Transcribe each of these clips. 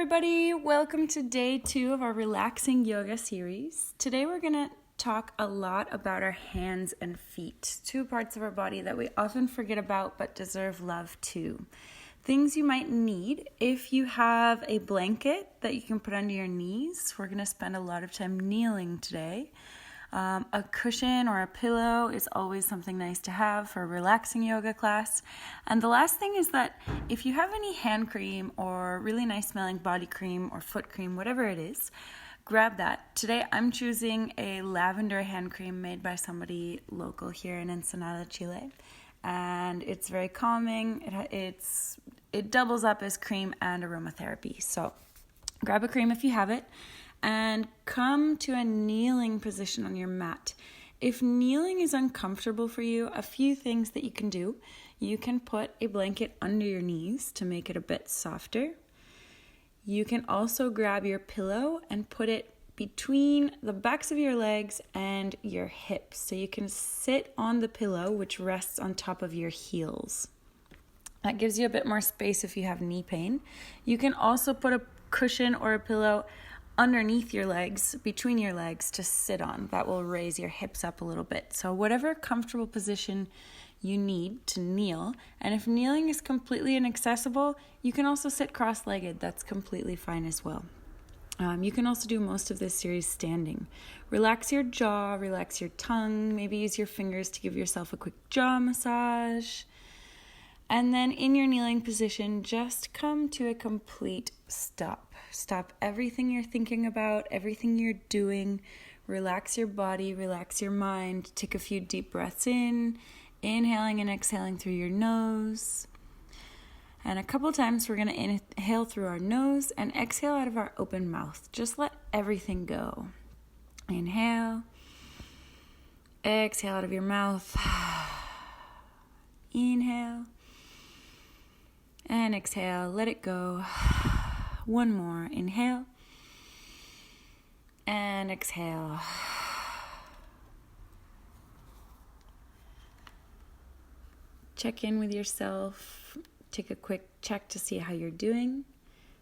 everybody, welcome to day 2 of our relaxing yoga series. Today we're going to talk a lot about our hands and feet, 2 parts of our body that we often forget about but deserve love too. Things you might need: if you have a blanket that you can put under your knees, we're going to spend a lot of time kneeling today. A cushion or a pillow is always something nice to have for a relaxing yoga class. And the last thing is that if you have any hand cream or really nice smelling body cream or foot cream, whatever it is, grab that. Today I'm choosing a lavender hand cream made by somebody local here in Ensenada, Chile. And it's very calming. It doubles up as cream and aromatherapy. So grab a cream if you have it. And come to a kneeling position on your mat. If kneeling is uncomfortable for you, a few things that you can do. You can put a blanket under your knees to make it a bit softer. You can also grab your pillow and put it between the backs of your legs and your hips. So you can sit on the pillow, which rests on top of your heels. That gives you a bit more space if you have knee pain. You can also put a cushion or a pillow underneath your legs, between your legs to sit on. That will raise your hips up a little bit. So whatever comfortable position you need to kneel. And if kneeling is completely inaccessible, you can also sit cross-legged. That's completely fine as well. You can also do most of this series standing. Relax your jaw, relax your tongue, maybe use your fingers to give yourself a quick jaw massage. And then in your kneeling position, just come to a complete stop. Stop everything you're thinking about, everything you're doing. Relax your body, relax your mind. Take a few deep breaths in, inhaling and exhaling through your nose. And a couple times we're going to inhale through our nose and exhale out of our open mouth. Just let everything go. Inhale. Exhale out of your mouth. Inhale. And exhale, let it go. One more, inhale. And exhale. Check in with yourself. Take a quick check to see how you're doing.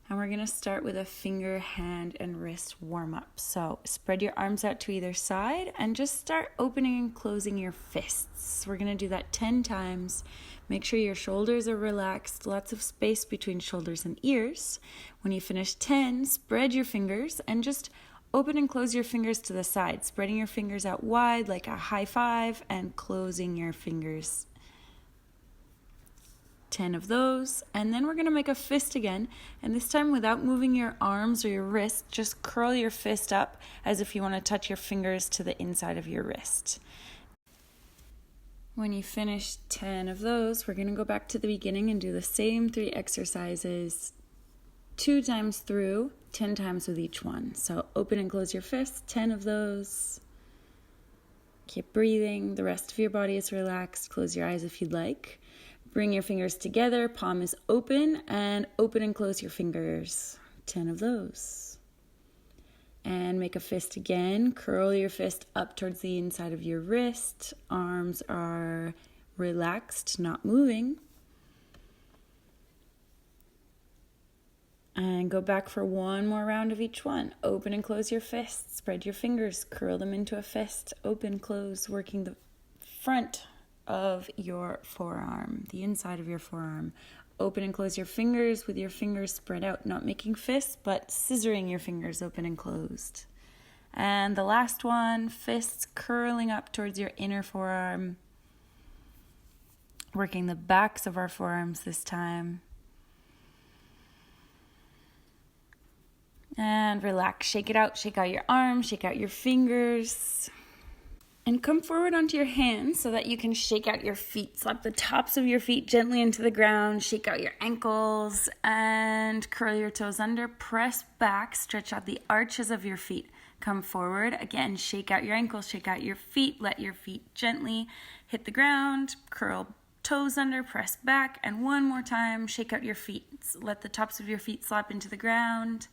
And we're going to start with a finger, hand, and wrist warm-up. So spread your arms out to either side and just start opening and closing your fists. We're going to do that 10 times. Make sure your shoulders are relaxed, lots of space between shoulders and ears. When you finish 10, spread your fingers and just open and close your fingers to the side, spreading your fingers out wide like a high five and closing your fingers. 10 of those, and then we're going to make a fist again, and this time without moving your arms or your wrist, just curl your fist up as if you want to touch your fingers to the inside of your wrist. When you finish 10 of those, we're going to go back to the beginning and do the same 3 exercises 2 times through, 10 times with each one. So open and close your fists, 10 of those. Keep breathing. The rest of your body is relaxed. Close your eyes if you'd like. Bring your fingers together, palm is open, and open and close your fingers. 10 of those. And make a fist again. Curl your fist up towards the inside of your wrist. Arms are relaxed, not moving. And go back for one more round of each one. Open and close your fists. Spread your fingers. Curl them into a fist. Open, close, working the front of your forearm, the inside of your forearm. Open and close your fingers with your fingers spread out, not making fists, but scissoring your fingers open and closed. And the last one, fists curling up towards your inner forearm, working the backs of our forearms this time. And relax, shake it out, shake out your arms, shake out your fingers. And come forward onto your hands so that you can shake out your feet. Slap the tops of your feet gently into the ground. Shake out your ankles and curl your toes under. Press back, stretch out the arches of your feet. Come forward. Again, shake out your ankles, shake out your feet. Let your feet gently hit the ground. Curl toes under, press back. And one more time, shake out your feet. Let the tops of your feet slap into the ground.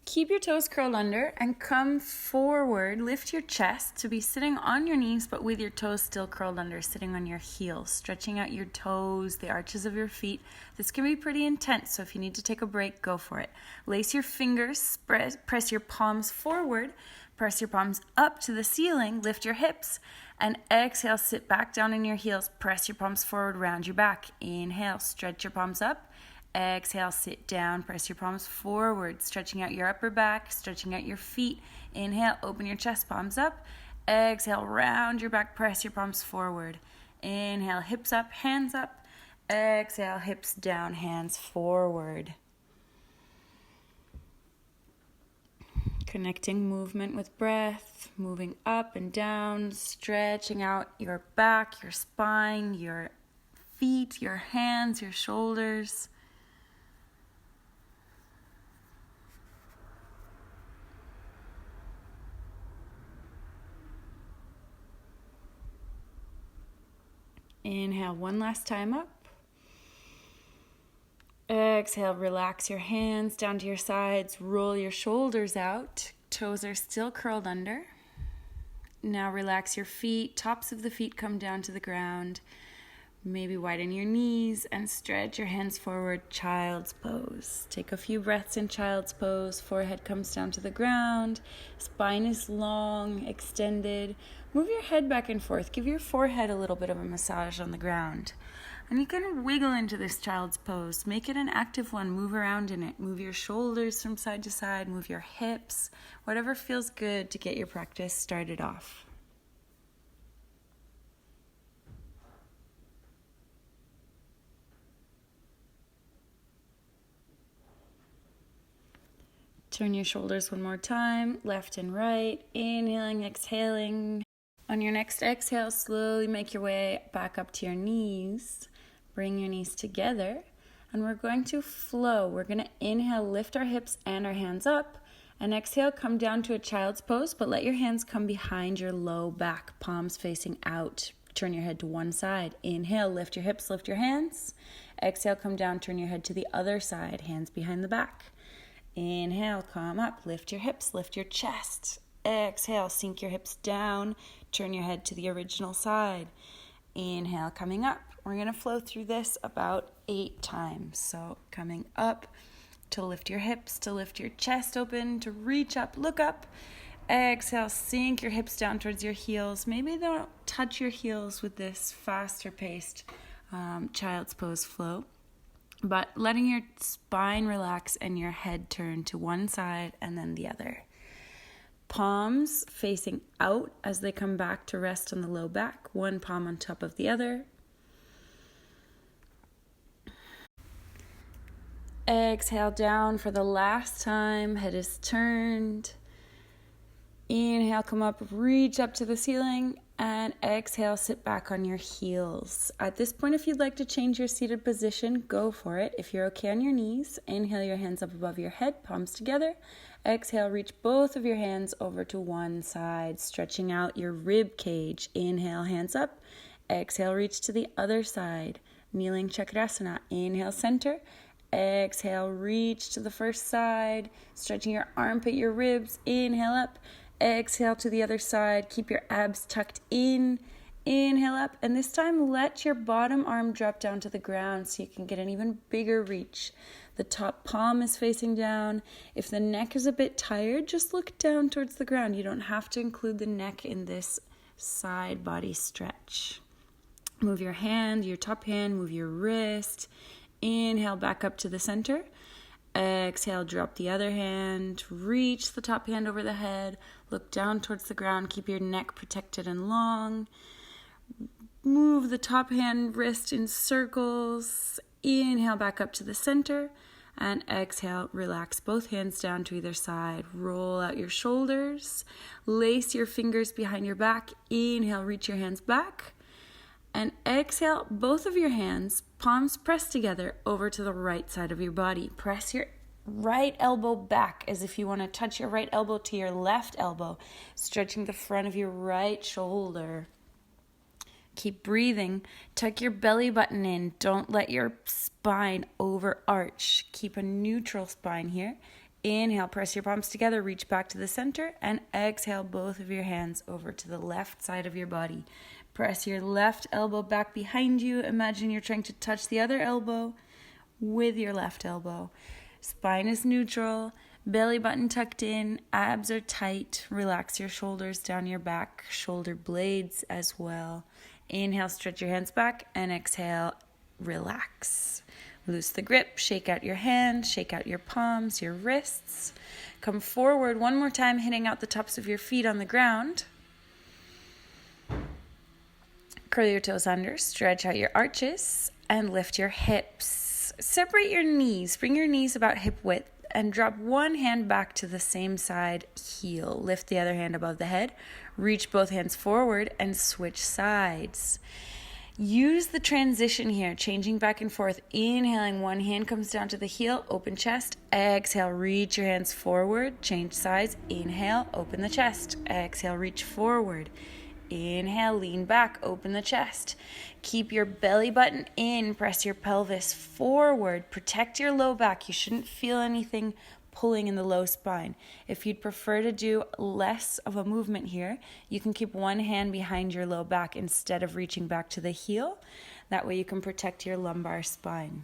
Keep your toes curled under and come forward. Lift your chest to be sitting on your knees, but with your toes still curled under, sitting on your heels, stretching out your toes, the arches of your feet. This can be pretty intense, so if you need to take a break, go for it. Lace your fingers, press your palms forward, press your palms up to the ceiling, lift your hips, and exhale, sit back down in your heels, press your palms forward, round your back. Inhale, stretch your palms up. Exhale, sit down, press your palms forward, stretching out your upper back, stretching out your feet. Inhale, open your chest, palms up. Exhale, round your back, press your palms forward. Inhale, hips up, hands up. Exhale, hips down, hands forward. Connecting movement with breath, moving up and down, stretching out your back, your spine, your feet, your hands, your shoulders. Inhale one last time up. Exhale, relax your hands down to your sides, roll your shoulders out. Toes are still curled under. Now relax your feet, tops of the feet come down to the ground. Maybe widen your knees and stretch your hands forward, child's pose. Take a few breaths in child's pose. Forehead comes down to the ground. Spine is long, extended. Move your head back and forth. Give your forehead a little bit of a massage on the ground. And you can wiggle into this child's pose. Make it an active one. Move around in it. Move your shoulders from side to side. Move your hips. Whatever feels good to get your practice started off. Turn your shoulders one more time, left and right, inhaling, exhaling. On your next exhale, slowly make your way back up to your knees. Bring your knees together, and we're going to flow. We're going to inhale, lift our hips and our hands up, and exhale, come down to a child's pose, but let your hands come behind your low back, palms facing out. Turn your head to one side. Inhale, lift your hips, lift your hands. Exhale, come down, turn your head to the other side, hands behind the back. Inhale, come up, lift your hips, lift your chest. Exhale, sink your hips down, turn your head to the original side. Inhale, coming up. We're going to flow through this about 8 times. So coming up to lift your hips, to lift your chest open, to reach up, look up. Exhale, sink your hips down towards your heels. Maybe don't touch your heels with this faster paced child's pose flow. But letting your spine relax and your head turn to one side and then the other. Palms facing out as they come back to rest on the low back. One palm on top of the other. Exhale down for the last time. Head is turned. Inhale, come up, reach up to the ceiling. And exhale, sit back on your heels. At this point, if you'd like to change your seated position, go for it. If you're okay on your knees, inhale your hands up above your head, palms together. Exhale, reach both of your hands over to one side, stretching out your rib cage. Inhale, hands up. Exhale, reach to the other side. Kneeling Chakrasana. Inhale, center. Exhale, reach to the first side, stretching your armpit, your ribs. Inhale up. Exhale to the other side. Keep your abs tucked in. Inhale up. And this time, let your bottom arm drop down to the ground so you can get an even bigger reach. The top palm is facing down. If the neck is a bit tired, just look down towards the ground. You don't have to include the neck in this side body stretch. Move your hand, your top hand, move your wrist. Inhale back up to the center. Exhale, drop the other hand, reach the top hand over the head, look down towards the ground, keep your neck protected and long. Move the top hand, wrist in circles. Inhale back up to the center, and exhale, relax both hands down to either side. Roll out your shoulders, lace your fingers behind your back. Inhale, reach your hands back. And exhale, both of your hands, palms pressed together over to the right side of your body. Press your right elbow back as if you want to touch your right elbow to your left elbow, stretching the front of your right shoulder. Keep breathing. Tuck your belly button in. Don't let your spine overarch. Keep a neutral spine here. Inhale, press your palms together, reach back to the center, and exhale both of your hands over to the left side of your body. Press your left elbow back behind you. Imagine you're trying to touch the other elbow with your left elbow. Spine is neutral, belly button tucked in, abs are tight. Relax your shoulders down your back, shoulder blades as well. Inhale, stretch your hands back, and exhale, relax. Loose the grip, shake out your hands, shake out your palms, your wrists. Come forward one more time, hitting out the tops of your feet on the ground. Curl your toes under, stretch out your arches, and lift your hips. Separate your knees, bring your knees about hip width, and drop one hand back to the same side heel. Lift the other hand above the head, reach both hands forward, and switch sides. Use the transition here, changing back and forth. Inhaling, one hand comes down to the heel, open chest. Exhale, reach your hands forward, change sides. Inhale, open the chest. Exhale, reach forward. Inhale, lean back, open the chest. Keep your belly button in, press your pelvis forward. Protect your low back. You shouldn't feel anything pulling in the low spine. If you'd prefer to do less of a movement here, you can keep one hand behind your low back instead of reaching back to the heel. That way you can protect your lumbar spine.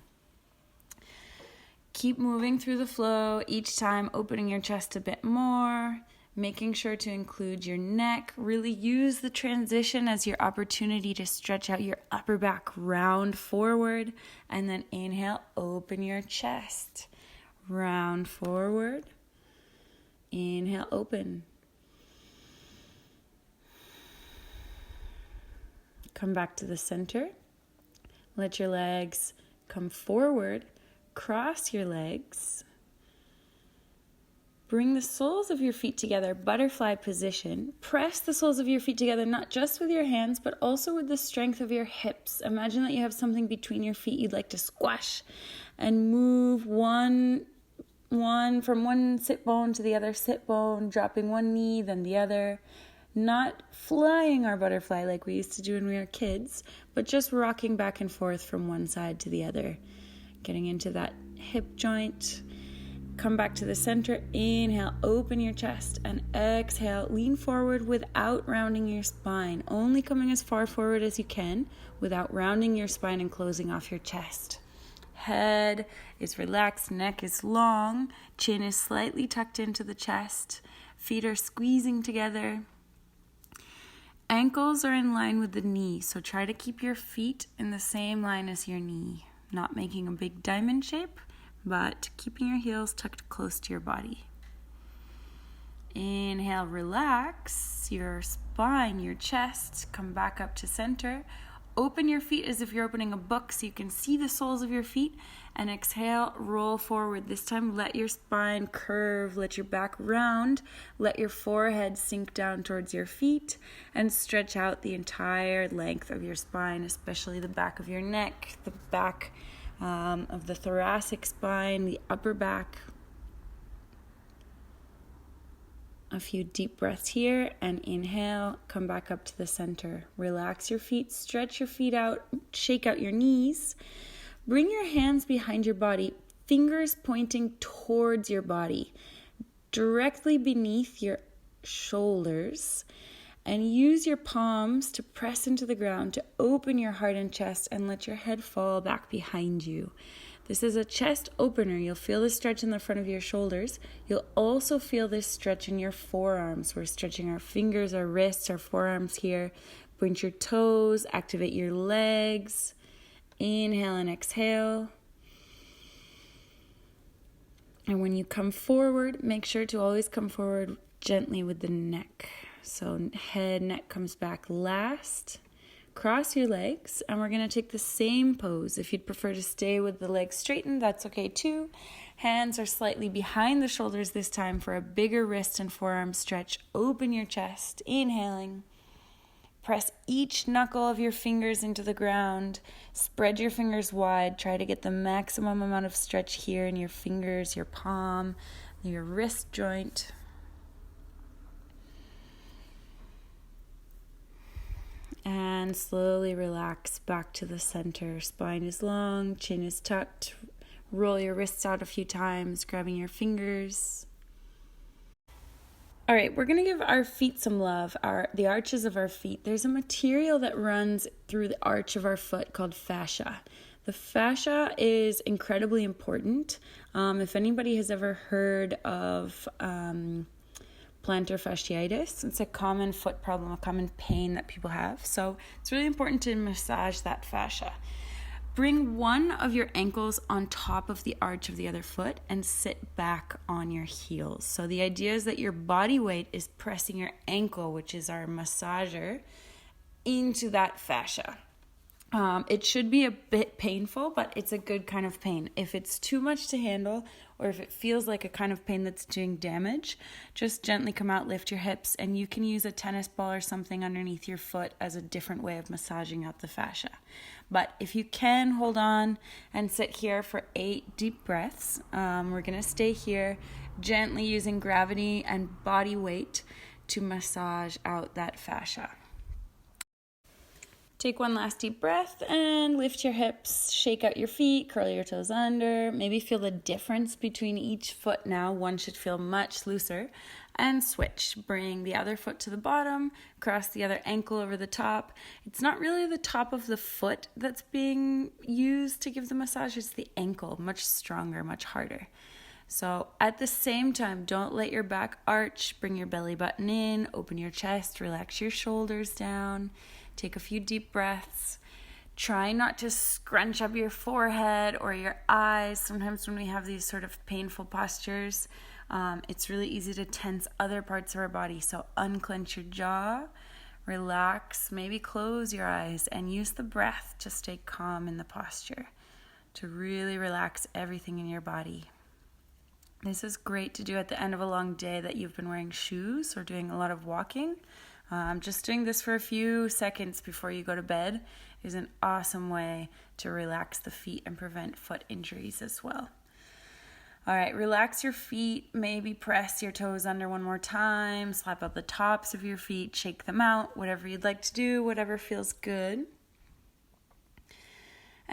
Keep moving through the flow, each time opening your chest a bit more, making sure to include your neck. Really use the transition as your opportunity to stretch out your upper back, round forward, and then inhale, open your chest. Round forward. Inhale, open. Come back to the center. Let your legs come forward. Cross your legs. Bring the soles of your feet together, butterfly position. Press the soles of your feet together, not just with your hands, but also with the strength of your hips. Imagine that you have something between your feet you'd like to squash, and move from one sit bone to the other sit bone, dropping one knee, then the other. Not flying our butterfly like we used to do when we were kids, but just rocking back and forth from one side to the other. Getting into that hip joint. Come back to the center. Inhale, open your chest, and exhale, lean forward without rounding your spine. Only coming as far forward as you can without rounding your spine and closing off your chest. Head is relaxed, neck is long, chin is slightly tucked into the chest, feet are squeezing together. Ankles are in line with the knee, so try to keep your feet in the same line as your knee. Not making a big diamond shape, but keeping your heels tucked close to your body. Inhale, relax your spine, your chest, come back up to center. Open your feet as if you're opening a book so you can see the soles of your feet, and exhale, roll forward. This time, let your spine curve, let your back round, let your forehead sink down towards your feet, and stretch out the entire length of your spine, especially the back of your neck, the back of the thoracic spine, the upper back. A few deep breaths here, and inhale, come back up to the center. Relax your feet, stretch your feet out, shake out your knees. Bring your hands behind your body, fingers pointing towards your body, directly beneath your shoulders, and use your palms to press into the ground to open your heart and chest and let your head fall back behind you. This is a chest opener. You'll feel the stretch in the front of your shoulders. You'll also feel this stretch in your forearms. We're stretching our fingers, our wrists, our forearms here. Point your toes, activate your legs. Inhale and exhale. And when you come forward, make sure to always come forward gently with the neck. So head, neck comes back last. Cross your legs, and we're going to take the same pose. If you'd prefer to stay with the legs straightened, that's okay too. Hands are slightly behind the shoulders this time for a bigger wrist and forearm stretch. Open your chest, inhaling. Press each knuckle of your fingers into the ground. Spread your fingers wide. Try to get the maximum amount of stretch here in your fingers, your palm, your wrist joint. And slowly relax back to the center. Spine is long, chin is tucked. Roll your wrists out a few times, grabbing your fingers. All right, we're going to give our feet some love, the arches of our feet. There's a material that runs through the arch of our foot called fascia. The fascia is incredibly important. If anybody has ever heard of plantar fasciitis, it's a common foot problem, a common pain that people have. So it's really important to massage that fascia. Bring one of your ankles on top of the arch of the other foot and sit back on your heels. So the idea is that your body weight is pressing your ankle, which is our massager, into that fascia. It should be a bit painful, but it's a good kind of pain. If it's too much to handle, or if it feels like a kind of pain that's doing damage, just gently come out, lift your hips, and you can use a tennis ball or something underneath your foot as a different way of massaging out the fascia. But if you can, hold on and sit here for 8 deep breaths. We're going to stay here, gently using gravity and body weight to massage out that fascia. Take one last deep breath and lift your hips, shake out your feet, curl your toes under. Maybe feel the difference between each foot now. One should feel much looser. And switch. Bring the other foot to the bottom, cross the other ankle over the top. It's not really the top of the foot that's being used to give the massage, it's the ankle, much stronger, much harder. So at the same time, don't let your back arch, bring your belly button in, open your chest, relax your shoulders down. Take a few deep breaths. Try not to scrunch up your forehead or your eyes. Sometimes when we have these sort of painful postures, it's really easy to tense other parts of our body. So unclench your jaw, relax, maybe close your eyes, and use the breath to stay calm in the posture, to really relax everything in your body. This is great to do at the end of a long day that you've been wearing shoes or doing a lot of walking. Just doing this for a few seconds before you go to bed is an awesome way to relax the feet and prevent foot injuries as well. All right, relax your feet, maybe press your toes under one more time, slap out the tops of your feet, shake them out, whatever you'd like to do, whatever feels good.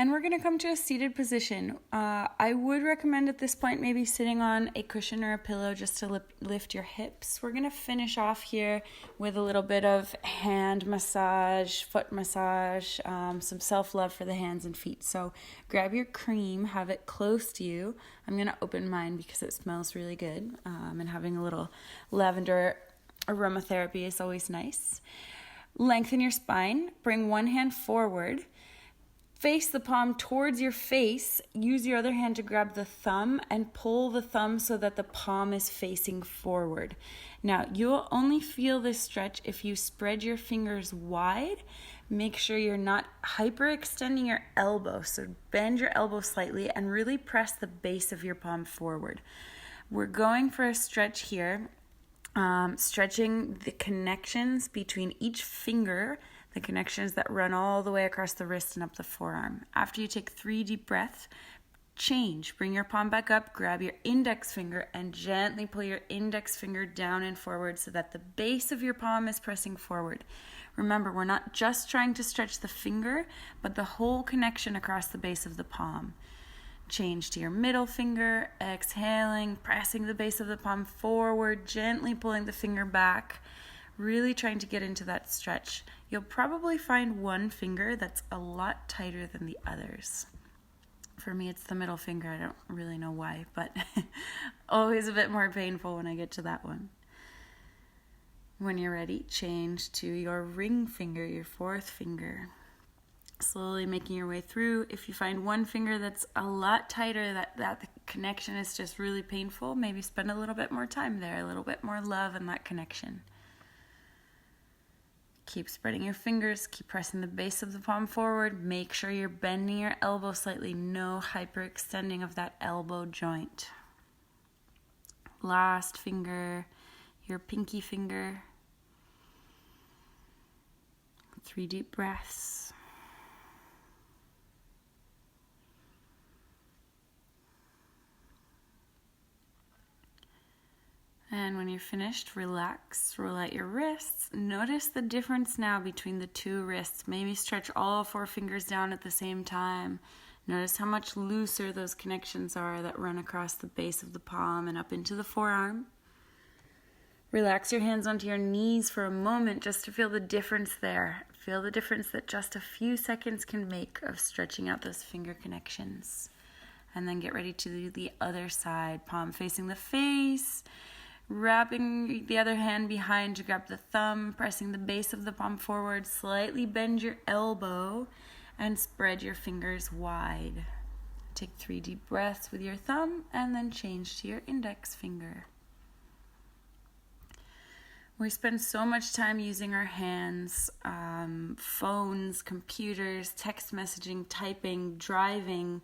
And we're going to come to a seated position. I would recommend at this point maybe sitting on a cushion or a pillow just to lift your hips. We're going to finish off here with a little bit of hand massage, foot massage, some self-love for the hands and feet. So grab your cream, have it close to you. I'm going to open mine because it smells really good, and having a little lavender aromatherapy is always nice. Lengthen your spine, bring one hand forward. Face the palm towards your face. Use your other hand to grab the thumb and pull the thumb so that the palm is facing forward. Now, you'll only feel this stretch if you spread your fingers wide. Make sure you're not hyperextending your elbow. So bend your elbow slightly and really press the base of your palm forward. We're going for a stretch here, stretching the connections between each finger, the connections that run all the way across the wrist and up the forearm. After you take 3 deep breaths, change. Bring your palm back up, grab your index finger, and gently pull your index finger down and forward so that the base of your palm is pressing forward. Remember, we're not just trying to stretch the finger, but the whole connection across the base of the palm. Change to your middle finger, exhaling, pressing the base of the palm forward, gently pulling the finger back, really trying to get into that stretch. You'll probably find one finger that's a lot tighter than the others. For me, it's the middle finger. I don't really know why, but always a bit more painful when I get to that one. When you're ready, change to your ring finger, your 4th finger. Slowly making your way through. If you find one finger that's a lot tighter, that the connection is just really painful, maybe spend a little bit more time there, a little bit more love in that connection. Keep spreading your fingers, keep pressing the base of the palm forward. Make sure you're bending your elbow slightly, no hyperextending of that elbow joint. Last finger, your pinky finger. 3 deep breaths. And when you're finished, relax, roll out your wrists. Notice the difference now between the 2 wrists. Maybe stretch all 4 fingers down at the same time. Notice how much looser those connections are that run across the base of the palm and up into the forearm. Relax your hands onto your knees for a moment just to feel the difference there. Feel the difference that just a few seconds can make of stretching out those finger connections. And then get ready to do the other side. Palm facing the face, wrapping the other hand behind to grab the thumb, pressing the base of the palm forward, slightly bend your elbow, and spread your fingers wide. Take 3 deep breaths with your thumb, and then change to your index finger. We spend so much time using our hands, phones, computers, text messaging, typing, driving.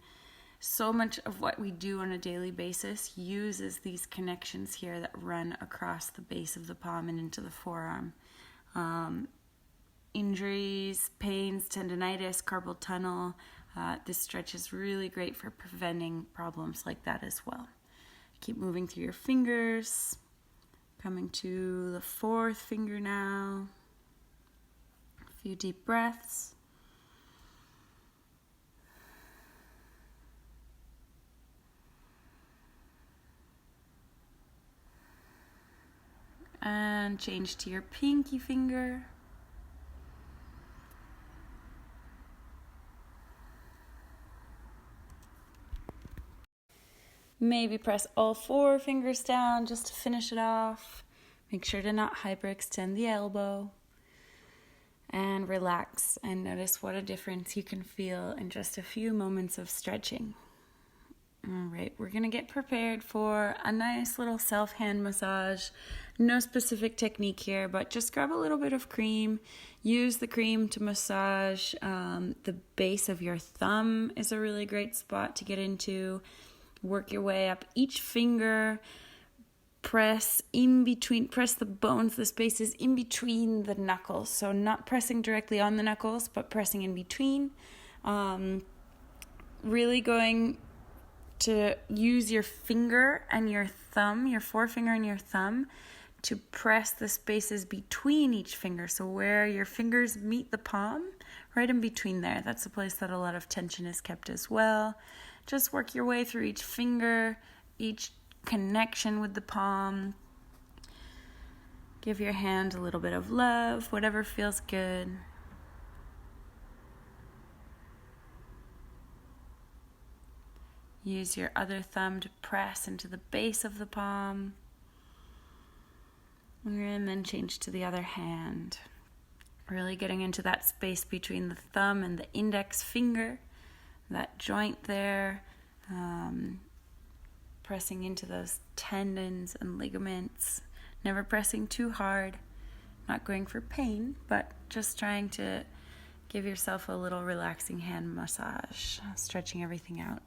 So much of what we do on a daily basis uses these connections here that run across the base of the palm and into the forearm. Injuries, pains, tendinitis, carpal tunnel. This stretch is really great for preventing problems like that as well. Keep moving through your fingers. Coming to the 4th finger now. A few deep breaths. And change to your pinky finger. Maybe press all 4 fingers down just to finish it off. Make sure to not hyperextend the elbow. And relax and notice what a difference you can feel in just a few moments of stretching. All right, we're going to get prepared for a nice little self-hand massage. No specific technique here, but just grab a little bit of cream. Use the cream to massage. The base of your thumb is a really great spot to get into. Work your way up each finger. Press the bones, the spaces in between the knuckles. So not pressing directly on the knuckles, but pressing in between. Really going to use your finger and your thumb, your forefinger and your thumb, to press the spaces between each finger. So where your fingers meet the palm, right in between there. That's a place that a lot of tension is kept as well. Just work your way through each finger, each connection with the palm. Give your hand a little bit of love, whatever feels good. Use your other thumb to press into the base of the palm. And then change to the other hand. Really getting into that space between the thumb and the index finger, that joint there. Pressing into those tendons and ligaments. Never pressing too hard. Not going for pain, but just trying to give yourself a little relaxing hand massage, stretching everything out.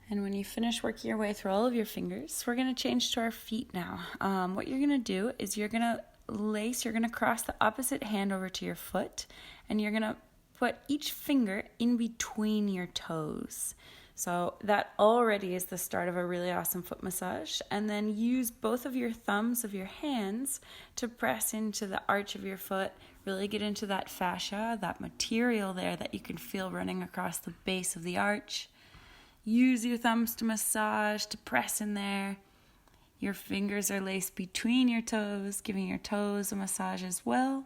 And when you finish working your way through all of your fingers, we're going to change to our feet now. What you're going to do is you're going to cross the opposite hand over to your foot, and you're going to put each finger in between your toes. So that already is the start of a really awesome foot massage. And then use both of your thumbs of your hands to press into the arch of your foot. Really get into that fascia, that material there that you can feel running across the base of the arch. Use your thumbs to massage, to press in there. Your fingers are laced between your toes, giving your toes a massage as well.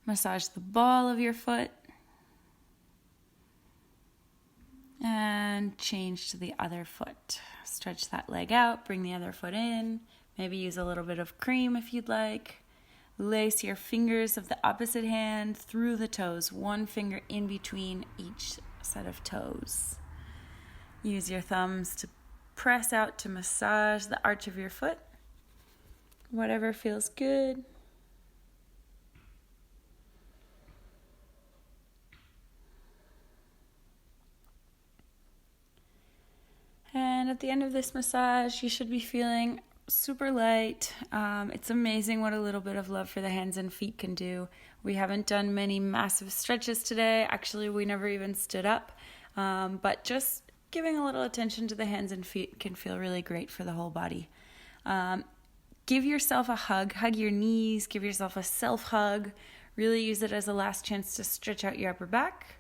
Massage the ball of your foot. And change to the other foot. Stretch that leg out, bring the other foot in. Maybe use a little bit of cream if you'd like. Lace your fingers of the opposite hand through the toes, one finger in between each set of toes. Use your thumbs to press out to massage the arch of your foot. Whatever feels good. And at the end of this massage, you should be feeling super light. It's amazing what a little bit of love for the hands and feet can do. We haven't done many massive stretches today. Actually, we never even stood up. But just giving a little attention to the hands and feet can feel really great for the whole body. Give yourself a hug. Hug your knees. Give yourself a self-hug. Really use it as a last chance to stretch out your upper back.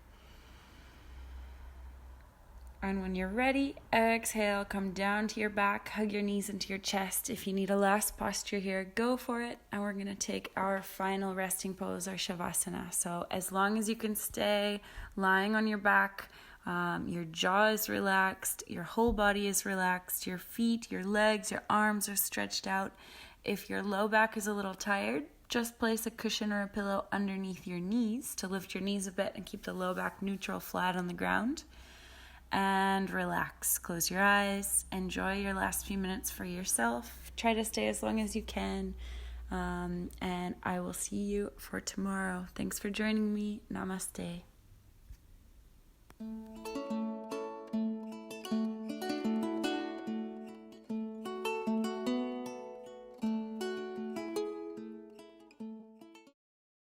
And when you're ready, exhale, come down to your back, hug your knees into your chest. If you need a last posture here, go for it. And we're going to take our final resting pose, our Shavasana. So as long as you can stay lying on your back, your jaw is relaxed, your whole body is relaxed, your feet, your legs, your arms are stretched out. If your low back is a little tired, just place a cushion or a pillow underneath your knees to lift your knees a bit and keep the low back neutral, flat on the ground. And relax. Close your eyes. Enjoy your last few minutes for yourself. Try to stay as long as you can. And I will see you for tomorrow. Thanks for joining me. Namaste.